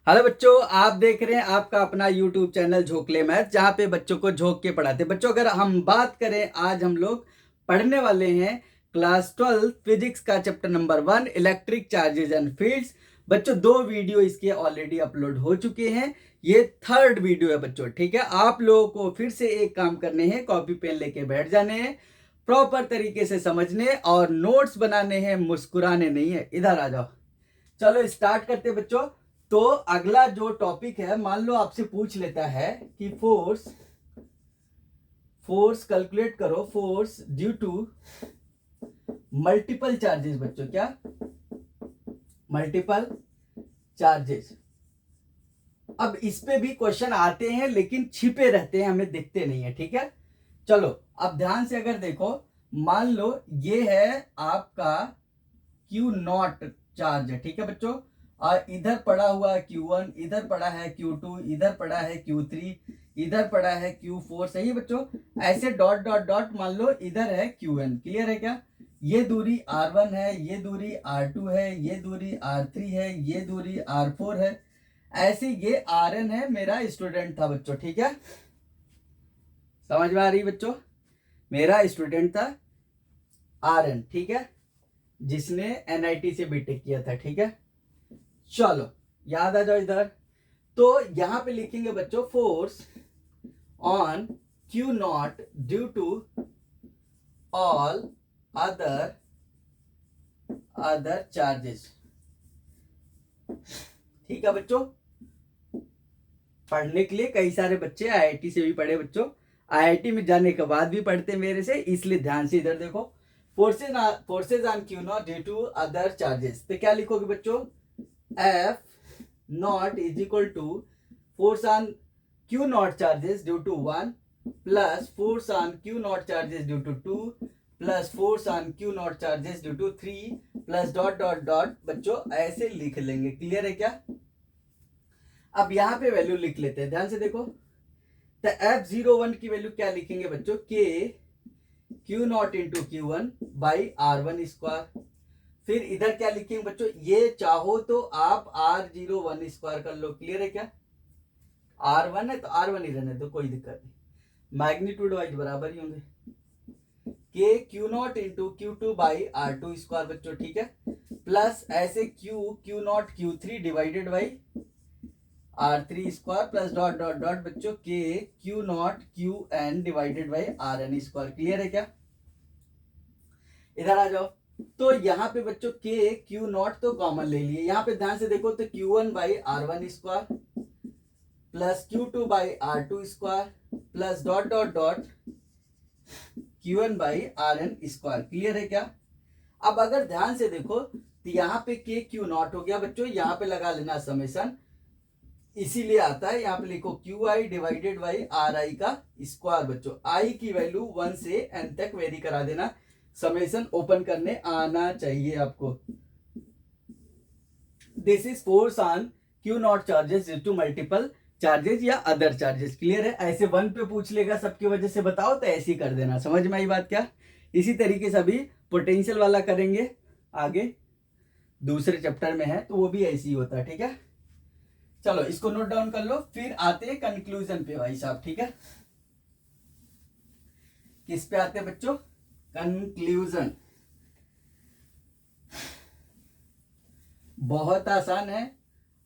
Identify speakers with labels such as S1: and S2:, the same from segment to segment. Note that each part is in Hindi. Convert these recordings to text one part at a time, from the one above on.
S1: हेलो बच्चों, आप देख रहे हैं आपका अपना YouTube चैनल झोंकले मैथ, जहाँ पे बच्चों को झोंक के पढ़ाते हैं। बच्चों, अगर हम बात करें, आज हम लोग पढ़ने वाले हैं क्लास 12 फिजिक्स का chapter number 1 electric charges and fields. बच्चों, 2 वीडियो इसके ऑलरेडी अपलोड हो चुके हैं। ये 3rd वीडियो है बच्चों, ठीक है। आप लोगों को फिर से एक काम करने हैं, कॉपी पेन लेके बैठ जाने हैं, प्रॉपर तरीके से समझने और नोट्स बनाने हैं, मुस्कुराने नहीं है। इधर आ जाओ, चलो स्टार्ट करते हैं बच्चों। तो अगला जो टॉपिक है, मान लो आपसे पूछ लेता है कि फोर्स फोर्स कैलकुलेट करो, force due to multiple charges. बच्चों, क्या मल्टीपल चार्जेस। अब इस पे भी क्वेश्चन आते हैं, लेकिन छिपे रहते हैं, हमें दिखते नहीं है, ठीक है। चलो अब ध्यान से अगर देखो, मान लो ये है आपका Q0 चार्ज है, ठीक है बच्चों। और इधर पड़ा हुआ है Q1, इधर पड़ा है Q2, इधर पड़ा है Q3, इधर पड़ा है Q4। सही है बच्चों। ऐसे डॉट डॉट डॉट, मान लो इधर है Qn। क्लियर है क्या? ये दूरी R1 है, ये दूरी R2 है, ये दूरी R3 है, ये दूरी R4 है। ऐसे ये Rn है, मेरा स्टूडेंट था बच्चों, ठीक है। समझ में आ रही बच्चों? मेरा स्टूडेंट था Rn, ठीक है, जिसने NIT से बीटेक किया था, ठीक है। चलो याद आ जाओ इधर। तो यहां पे लिखेंगे बच्चों, force on Q0 due to all other charges. ठीक है बच्चों। पढ़ने के लिए कई सारे बच्चे IIT से भी पढ़े बच्चों, IIT में जाने के बाद भी पढ़ते मेरे से, इसलिए ध्यान से इधर देखो। Forces on Q0 due to other charges, तो क्या लिखोगे बच्चों? F not is equal to force on Q0 charges due to 1 plus force on Q0 charges due to 2 plus force on Q0 charges due to 3 plus dot dot dot. बच्चों ऐसे लिख लेंगे। क्लियर है क्या? अब यहां पे वैल्यू लिख लेते हैं, ध्यान से देखो। तो F01 की वैल्यू क्या लिखेंगे बच्चों? K Q0 into Q1 by R1 square. फिर इधर क्या लिखेंगे बच्चों? ये चाहो तो आप R01 स्क्वायर कर लो। क्लियर है क्या? R1 है तो R1 ही रहने दो, कोई दिक्कत नहीं, मैग्नीट्यूड वाइज बराबर ही होंगे। K Q0 into Q2 by R2 square बच्चों, ठीक है। प्लस ऐसे Q0 Q3 divided by R3 square plus dot dot dot बच्चों K Q0 QN divided by RN square. Clear है क्या? इधर आ जाओ। तो यहाँ पे बच्चों K Q0 तो कॉमन ले लिए, यहाँ पे ध्यान से देखो तो Q1 by R1 square plus Q2 by R2 square plus dot dot dot Q1 by RN square. Clear है क्या? अब अगर ध्यान से देखो तो यहाँ पे K Q0 हो गया बच्चों, यहाँ पे लगा लेना समेशन, इसीलिए आता है यहाँ पे लिखो QI डिवाइडेड बाई RI का स्क्वायर। बच्चों I की वैल्यू 1 से N तक वेरी करा देना, समेशन ओपन करने आना चाहिए आपको। This is force on Q0 charges due to multiple charges या अदर चार्जेस। क्लियर है? ऐसे 1 पे पूछ लेगा सबकी वजह से बताओ तो ऐसे ही कर देना। समझ में आई बात क्या? इसी तरीके से अभी पोटेंशियल वाला करेंगे, आगे दूसरे चैप्टर में है तो वो भी ऐसे ही होता है, ठीक है। चलो इसको नोट डाउन कर लो, फिर आते हैं कंक्लूजन पे भाई साहब, ठीक है। किस पे आते हैं बच्चों? कंक्लूजन। बहुत आसान है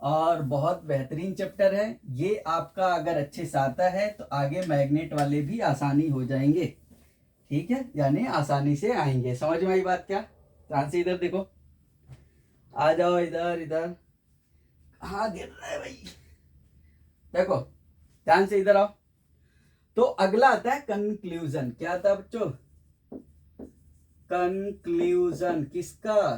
S1: और बहुत बेहतरीन चैप्टर है ये। आपका अगर अच्छे से आता है तो आगे मैग्नेट वाले भी आसानी हो जाएंगे, ठीक है, यानी आसानी से आएंगे। समझ में आई बात क्या? ध्यान से इधर देखो, आ जाओ इधर। इधर कहाँ गिर रहा है भाई? देखो ध्यान से इधर आओ। तो अगला आता है कंक्लूजन। क्या आता है बच्चों? कंक्लूजन किसका?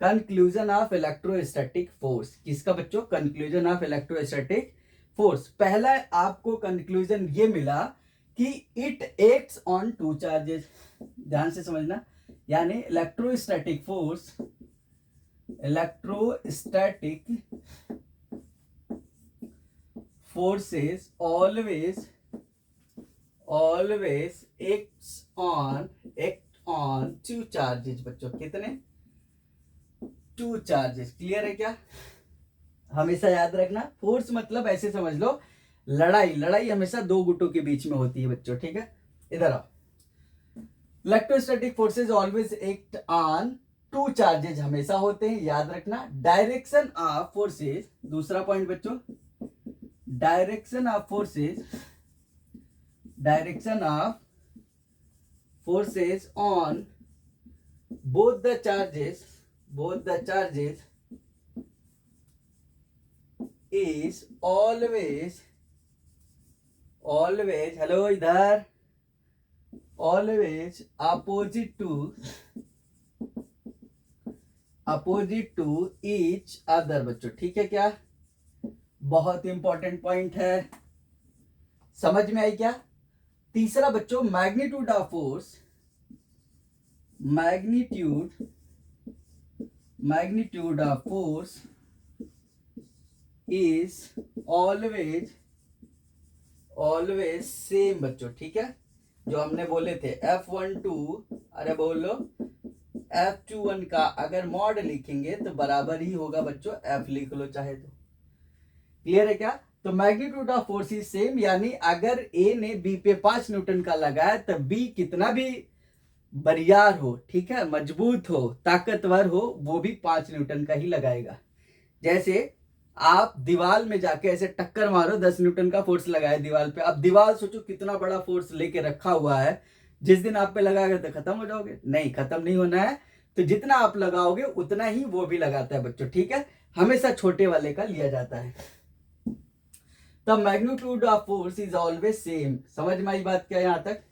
S1: Conclusion of electrostatic force. किसका बच्चों? Conclusion of electrostatic force. पहला आपको कंक्लूजन ये मिला कि इट एक्ट्स ऑन 2 चार्जेस। ध्यान से समझना, यानी electrostatic force, electrostatic forces always act on 2 charges. बच्चों कितने? 2 चार्जेस। क्लियर है क्या? हमेशा याद रखना, फोर्स मतलब ऐसे समझ लो लड़ाई, लड़ाई हमेशा दो गुटों के बीच में होती है बच्चों, ठीक है। इधर आओ, electrostatic forces always act on two charges, हमेशा होते हैं, याद रखना। डायरेक्शन ऑफ फोर्सेज, दूसरा पॉइंट बच्चों, direction of forces, direction of forces on both the charges is always hello इधर, always opposite to each other बच्चों, ठीक है क्या? बहुत इंपॉर्टेंट पॉइंट है, समझ में आई क्या? तीसरा बच्चों, magnitude of force, magnitude of force is always same बच्चों, ठीक है। जो हमने बोले थे F12, अरे बोलो F21 का अगर मॉड लिखेंगे तो बराबर ही होगा बच्चों, F लिख लो चाहे तो, क्लियर है क्या? तो magnitude of force is same, यानी अगर A ने B पे 5 न्यूटन का लगाया तब B कितना भी बरियार हो, ठीक है, मजबूत हो, ताकतवर हो, वो भी 5 न्यूटन का ही लगाएगा। जैसे आप दीवार में जाके ऐसे टक्कर मारो, 10 न्यूटन का फोर्स लगाए दीवार पे, अब दीवार सोचो कितना बड़ा फोर्स लेके रखा हुआ है, जिस दिन आप पे लगाओगे तो खत्म हो जाओगे, नहीं खत्म नहीं होना है, तो जितना आप लगाओगे उतना ही वो भी लगाता है बच्चों, ठीक है, हमेशा छोटे वाले का लिया जाता है। The magnitude of force is always same, समझ में आई बात क्या यहां तक?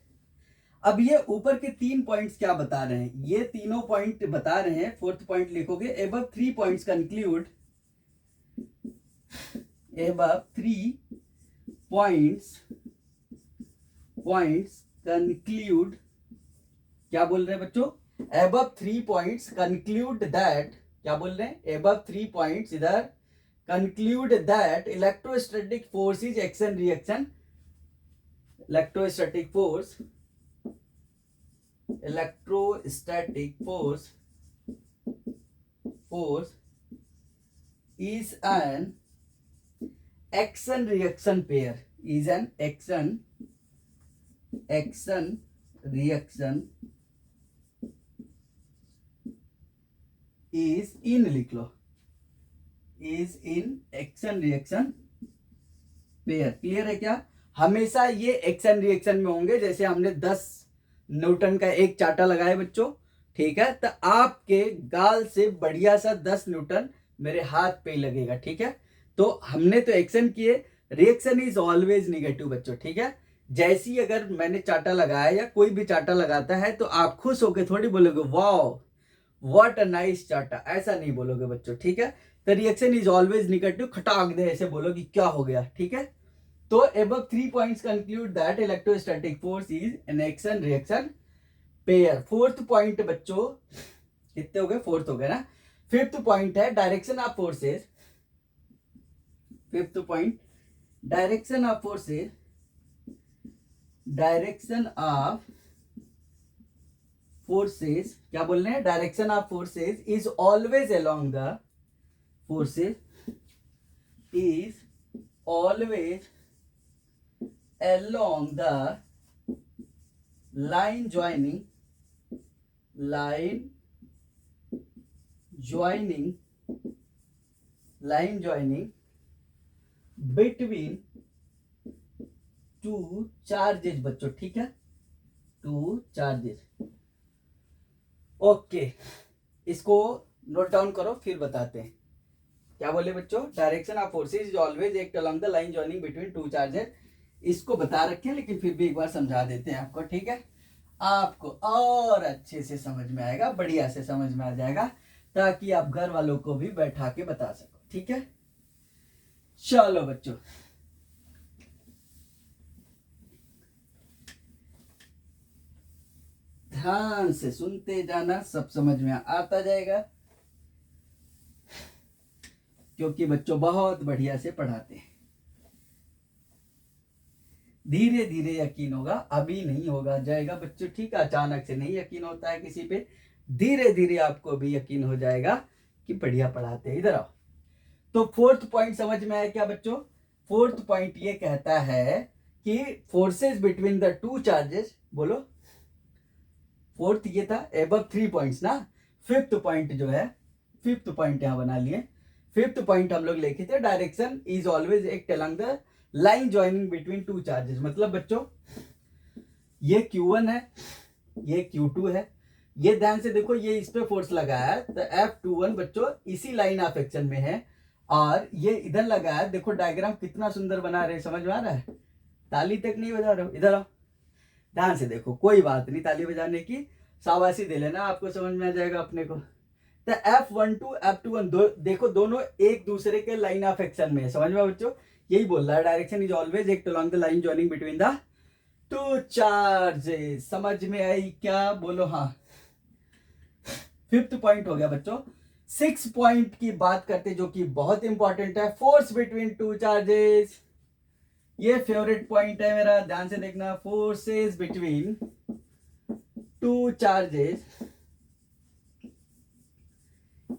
S1: अब ये ऊपर के 3 पॉइंट्स क्या बता रहे हैं, ये तीनों पॉइंट बता रहे हैं, फोर्थ पॉइंट लिखोगे, above 3 points conclude, above 3 points conclude, क्या बोल रहे हैं बच्चों? above 3 points conclude that, क्या बोल रहे हैं? above 3 points इधर conclude that electrostatic force is action reaction, electrostatic force is an action reaction pair, is an action reaction is in, लिख लो, is in action reaction pair, clear है क्या? हमेशा ये एक्शन रिएक्शन में होंगे। जैसे हमने 10 न्यूटन का एक चाटा लगाया बच्चों, ठीक है, तो आपके गाल से बढ़िया सा 10 न्यूटन मेरे हाथ पे ही लगेगा, ठीक है। तो हमने तो एक्शन किए, रिएक्शन इज ऑलवेज निगेटिव बच्चों, ठीक है। जैसी अगर मैंने चाटा लगाया या कोई भी चाटा लगाता है तो आप खुश होकर थोड़ी बोलोगे वाओ व्हाट अ नाइस चाटा, ऐसा नहीं बोलोगे बच्चों, ठीक है। तो रिएक्शन इज ऑलवेज निगेटिव, खटाक दे ऐसे बोलो कि क्या हो गया, ठीक है। तो above 3 points conclude that electrostatic force is an action reaction pair। Fourth point बच्चों कितने हो गए? फोर्थ हो गए ना। फिफ्थ पॉइंट है direction of forces, fifth point direction of forces, direction of forces, क्या बोल रहे हैं? Direction of forces is always along the, forces is always along the line joining between two charges बच्चों, ठीक है, two charges। ओके, इसको नोट डाउन करो फिर बताते हैं। क्या बोले बच्चों? Direction of forces is always act along the line joining between two charges, इसको बता रखे हैं लेकिन फिर भी एक बार समझा देते हैं आपको, ठीक है। आपको और अच्छे से समझ में आएगा, बढ़िया से समझ में आ जाएगा, ताकि आप घर वालों को भी बैठा के बता सको, ठीक है। चलो बच्चों, ध्यान से सुनते जाना, सब समझ में आता जाएगा, क्योंकि बच्चों बहुत बढ़िया से पढ़ाते हैं। धीरे धीरे यकीन होगा, अभी नहीं होगा जाएगा बच्चों, ठीक है। अचानक से नहीं यकीन होता है किसी पे, धीरे धीरे आपको भी यकीन हो जाएगा कि बढ़िया पढ़ाते हैं। इधर आओ, तो फोर्थ पॉइंट समझ में आया क्या बच्चों? फोर्थ पॉइंट ये कहता है कि forces between the two charges, बोलो फोर्थ ये था, एबव 3 पॉइंट्स ना। फिफ्थ पॉइंट जो है, फिफ्थ पॉइंट यहां बना लिए। फिफ्थ पॉइंट हम लोग लिखे थे, direction is always act along the line joining between two charges. मतलब बच्चों ये Q1 है, ये Q2 है, ये ध्यान से देखो, ये इस पे फोर्स लगाया है तो F21 बच्चों इसी लाइन ऑफ एक्शन में है, और ये इधर लगाया है। देखो डायग्राम कितना सुंदर बना रहे, समझ में आ रहा है? ताली तक नहीं बजा रहे हो, इधर आओ, ध्यान से देखो, कोई बात नहीं, ताली बजाने की शाबाशी दे लेना, आपको समझ में आ जाएगा अपने को। तो F12 F21 देखो दोनों एक दूसरे के लाइन ऑफ एक्शन में है, समझ में बच्चों? यही बोल रहा है, direction is always act along the line joining between the two charges. समझ में आई क्या? बोलो हाँ। फिफ्थ पॉइंट हो गया बच्चों। सिक्स पॉइंट की बात करते जो कि बहुत इंपॉर्टेंट है, फोर्स बिटवीन टू चार्जेस। ये फेवरेट पॉइंट है मेरा, ध्यान से देखना। Forces between two charges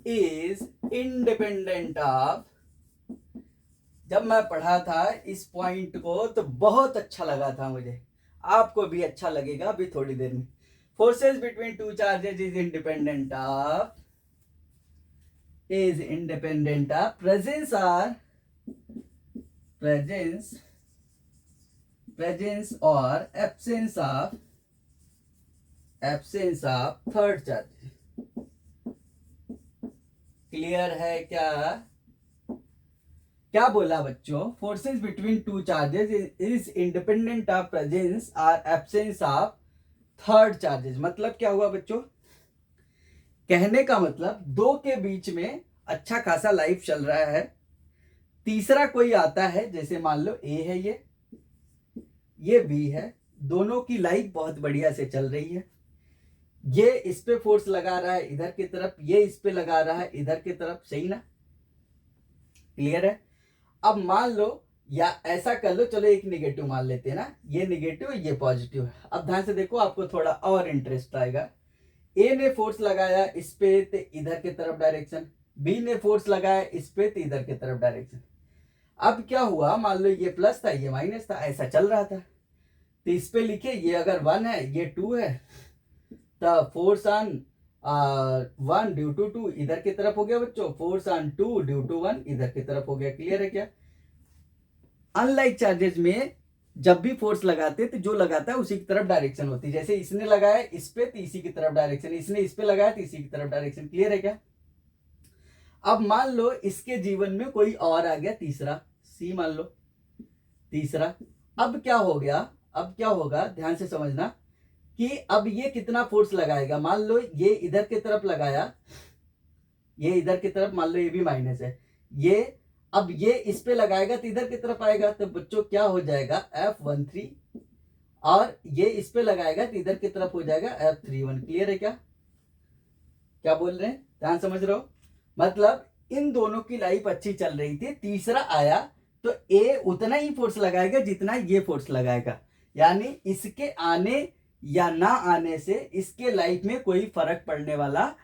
S1: is independent of. जब मैं पढ़ा था इस पॉइंट को तो बहुत अच्छा लगा था मुझे, आपको भी अच्छा लगेगा अभी थोड़ी देर में। Forces between two charges is independent of presence or absence of third charge। Clear है क्या? क्या बोला बच्चों? Forces between two charges is independent of presence और एब्सेंस ऑफ थर्ड चार्जेस। मतलब क्या हुआ बच्चों? कहने का मतलब दो के बीच में अच्छा खासा लाइफ चल रहा है, तीसरा कोई आता है, जैसे मान लो ए है, ये बी है, दोनों की लाइफ बहुत बढ़िया से चल रही है। ये इस पे फोर्स लगा रहा है इधर की तरफ, ये इस पे लगा रहा है इधर की तरफ, सही ना? क्लियर है? अब मान लो, या ऐसा कर लो, चलो एक निगेटिव मान लेते हैं ना, ये निगेटिव ये पॉजिटिव है। अब ध्यान से देखो, आपको थोड़ा और इंटरेस्ट आएगा। ए ने फोर्स लगाया इस पे तो इधर की तरफ डायरेक्शन, बी ने फोर्स लगाया इस पे तो इधर की तरफ डायरेक्शन। अब क्या हुआ, मान लो ये प्लस था ये माइनस था, ऐसा चल रहा था, तो इस पे लिखे ये अगर 1 है ये 2 है, तो फोर्स ऑन 1 ड्यू टू 2 इधर की तरफ हो गया बच्चों, फोर्स ऑन 2 ड्यू टू 1 इधर की तरफ हो गया। क्लियर है क्या? अनलाइक चार्जेस में जब भी फोर्स लगाते तो जो लगाता है उसी की तरफ डायरेक्शन होती है। जैसे इसने लगाया इस पे तो इसी की तरफ डायरेक्शन, इसने इस पे लगाया तो इसी की तरफ डायरेक्शन। क्लियर है क्या? अब मान लो इसके जीवन में कोई और आ गया तीसरा, सी मान लो तीसरा। अब क्या हो गया, अब क्या होगा, ध्यान से समझना कि अब ये कितना फोर्स लगाएगा। मान लो ये इधर की तरफ लगाया, ये इधर की तरफ, मान लो ये भी माइनस है, ये अब ये इस पे लगाएगा तो इधर की तरफ आएगा, तो बच्चों क्या हो जाएगा F13, और ये इस पे लगाएगा तो इधर की तरफ हो जाएगा F31। क्लियर है क्या? क्या बोल रहे हैं? ध्यान समझ रहे हो? मतलब इन दोनों की लाइफ अच्छी चल रही थी, तीसरा आया तो ए उतना ही फोर्स लगाएगा जितना ये फोर्स लगाएगा, यानी इसके आने या ना आने से इसके लाइफ में कोई फर्क पड़ने वाला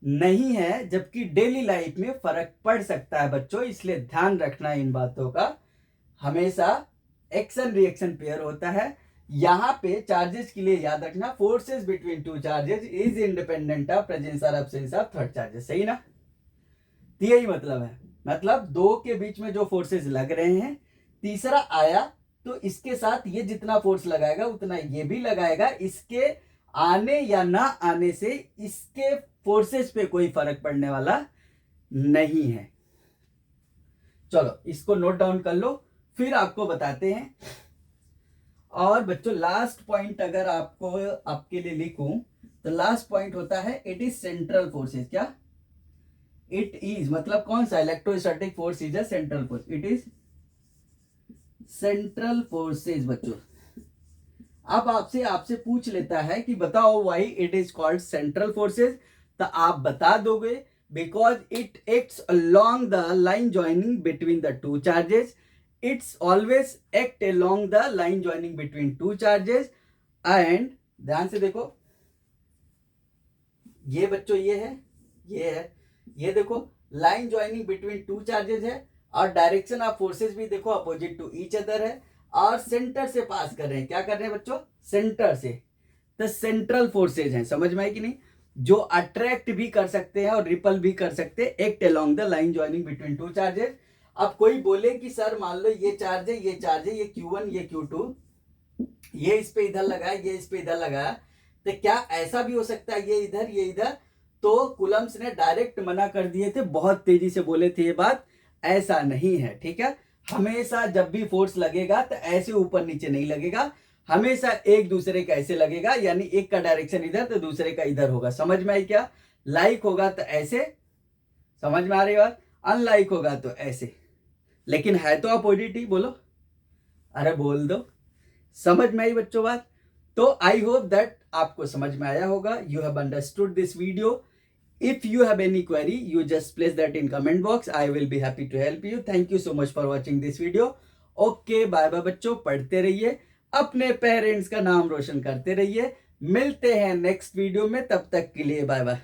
S1: नहीं है, जबकि डेली लाइफ में फर्क पड़ सकता है बच्चों। इसलिए ध्यान रखना इन बातों का, हमेशा एक्शन रिएक्शन पेयर होता है। यहां पे चार्जेस के लिए याद रखना, forces between two charges is independent of presence और एब्सेंस ऑफ थर्ड चार्जेस। सही ना? यही मतलब है, मतलब दो के बीच में जो फोर्सेस लग रहे हैं, तीसरा आया तो इसके साथ ये जितना फोर्स लगाएगा उतना ये भी लगाएगा, इसके आने या ना आने से इसके फोर्सेस पे कोई फर्क पड़ने वाला नहीं है। चलो इसको नोट डाउन कर लो, फिर आपको बताते हैं। और बच्चों लास्ट पॉइंट अगर आपको आपके लिए लिखूं तो लास्ट पॉइंट होता है इट इज सेंट्रल फोर्सेस। क्या? इट इज मतलब कौन सा? Electrostatic force is a central force, it is central forces बच्चों। अब आपसे पूछ लेता है कि बताओ why it is called central forces, तो आप बता दोगे because it acts along the line joining between the two charges, it's always act along the line joining between two charges. And ध्यान से देखो, ये बच्चों ये है, ये देखो, line joining between two charges है, और डायरेक्शन ऑफ फोर्सेस भी देखो अपोजिट टू ईच अदर है, और सेंटर से पास कर रहे हैं। क्या कर रहे हैं बच्चों? सेंटर से। तो सेंट्रल फोर्सेज हैं, समझ में आई कि नहीं, जो अट्रैक्ट भी कर सकते हैं और रिपल भी कर सकते हैं, act along the line joining between two charges. अब कोई बोले कि सर मान लो ये चार्ज है, ये चार्ज है, ये Q1 ये Q2, ये इस पे इधर लगा है, ये इस पे इधर लगा है, तो क्या ऐसा भी हो सकता है ये इधर ये इधर? तो कुलम्स ने डायरेक्ट मना कर दिए थे, बहुत तेजी से बोले थे ये बात, ऐसा नहीं है, ठीक है। हमेशा जब भी फोर्स लगेगा तो ऐसे ऊपर नीचे नहीं लगेगा, हमेशा एक दूसरे का ऐसे लगेगा, यानी एक का डायरेक्शन इधर तो दूसरे का इधर होगा। समझ में आई क्या? लाइक होगा तो ऐसे, समझ में आ रही बात, अनलाइक होगा तो ऐसे, लेकिन है तो अपोजिट ही। बोलो, अरे बोल दो, समझ में आई बच्चों बात? तो आई होप दैट आपको समझ में आया होगा, you have understood this video. If you have any query, you just place that in comment box. I will be happy to help you. Thank you so much for watching this video. Okay, bye bye बच्चों, पढ़ते रहिए, अपने पेरेंट्स का नाम रोशन करते रहिए। मिलते हैं नेक्स्ट वीडियो में, तब तक के लिए बाय बाय।